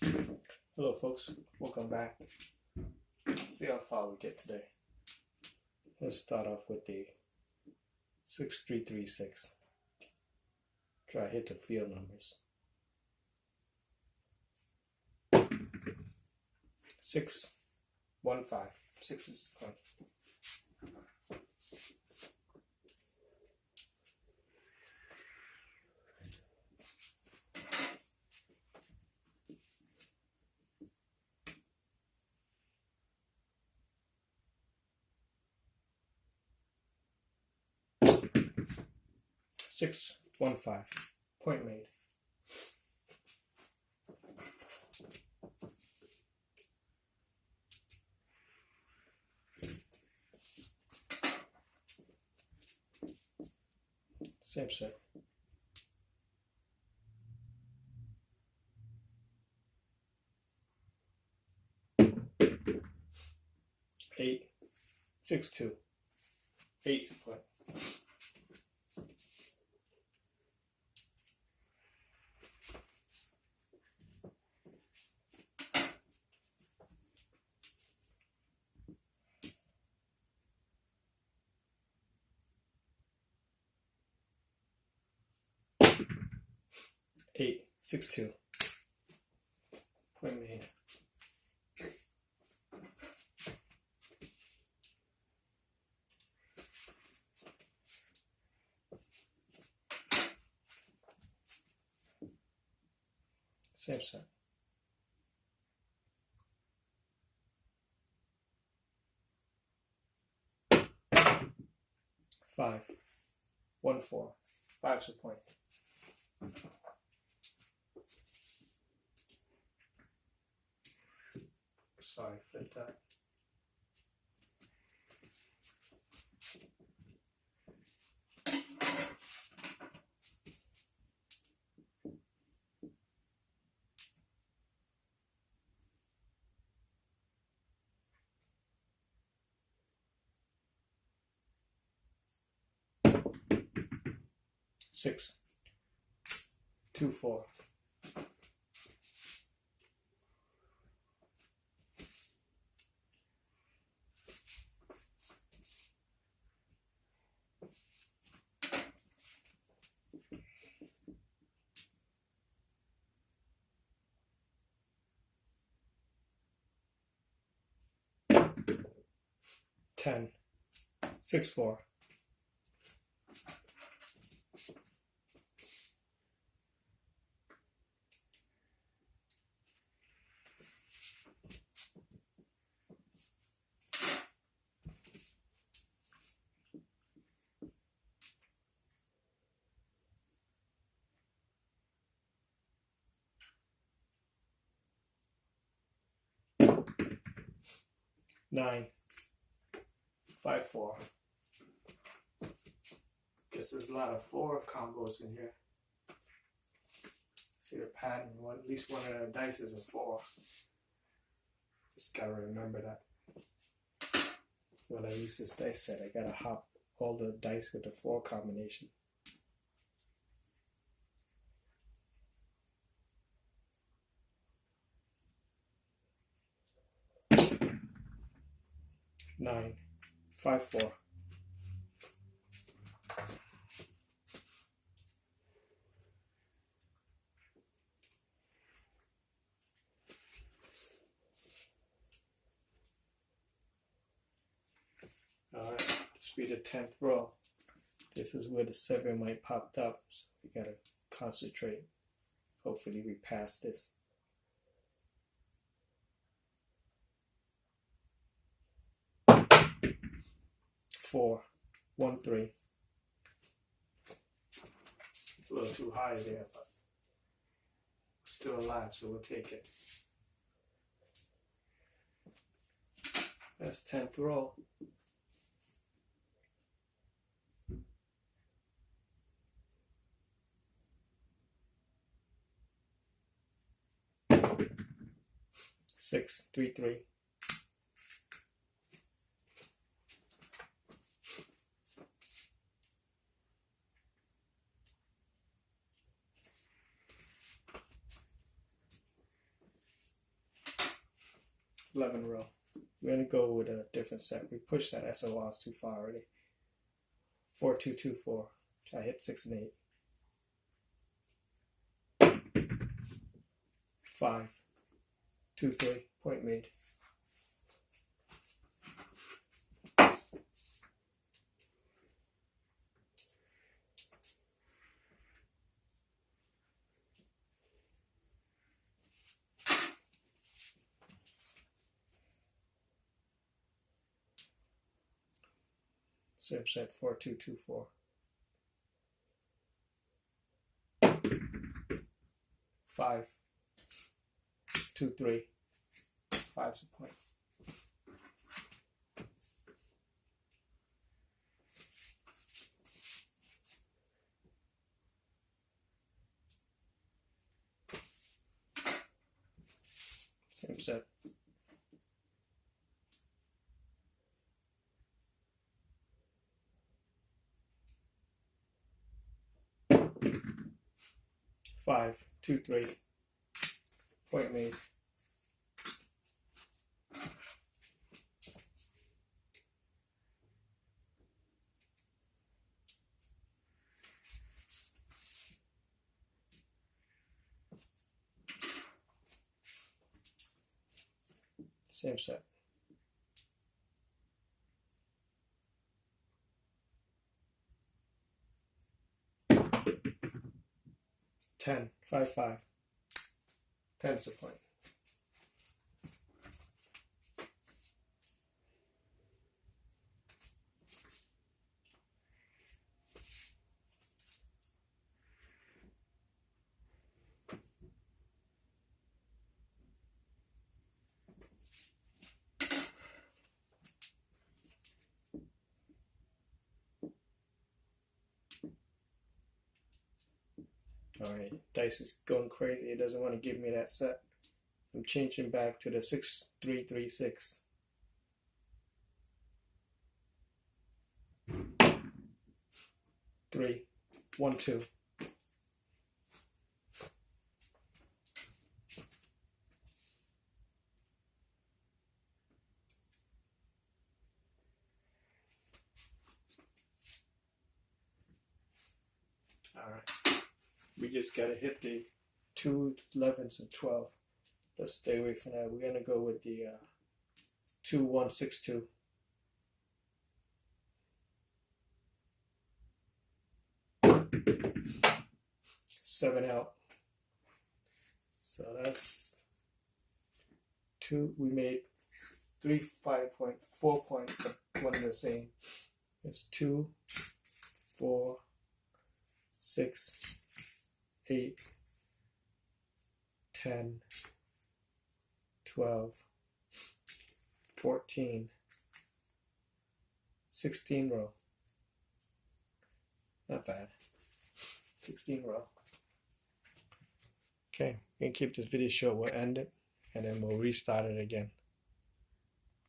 Hello, folks. Welcome back. See how far we get today. Let's start off with the 6336. Try to hit the field numbers. 6, 1, 5. 6 is fun. Six, 1, 5. Point made. Same set. Eight, 6, 2. 8 is a point. Eight, 6, 2. Point made. Same set. Five, 1, 4. 5's a point. Sorry, flip that. Six, 2, 4. Ten, 6, 4. Nine, 5, 4. Guess there's a lot of 4 combos in here. See the pattern. At least one of the dice is a 4. Just gotta remember that. When I use this dice set, I gotta hop all the dice with the 4 combination. Nine, 5, 4. Alright, this will be the 10th row. This is where the 7 might pop up, so we gotta concentrate. Hopefully we pass this. Four, 1, 3. It's a little too high there, but still alive, so we'll take it. That's 10th row. Six, 3, 3. 11 row. We're going to go with a different set. We pushed that SORs too far already. 4, 2, 2, 4. Try hit 6 and 8. 5, 2, 3. Point made. Same set. 4, 2, 2, 4. 5, 2, 3. 5's a point. Same set. Five, 2, 3. Point made. Same set. 10, 5, 5. 10's a point. Alright, dice is going crazy. It doesn't want to give me that set. I'm changing back to the 6, 3, 3, 6. Three, 1, 2. Alright. We just gotta hit the 2 11s and 12. Let's stay away from that. We're gonna go with the 2, 1, 6, 2. Seven out. So that's 2. We made 3, 5 point, 4 point, but one and the same. It's 2, 4, 6, 8, 10, 12, 14, 16 row. Not bad. 16 row. Okay, we can keep this video short. We'll end it and then we'll restart it again.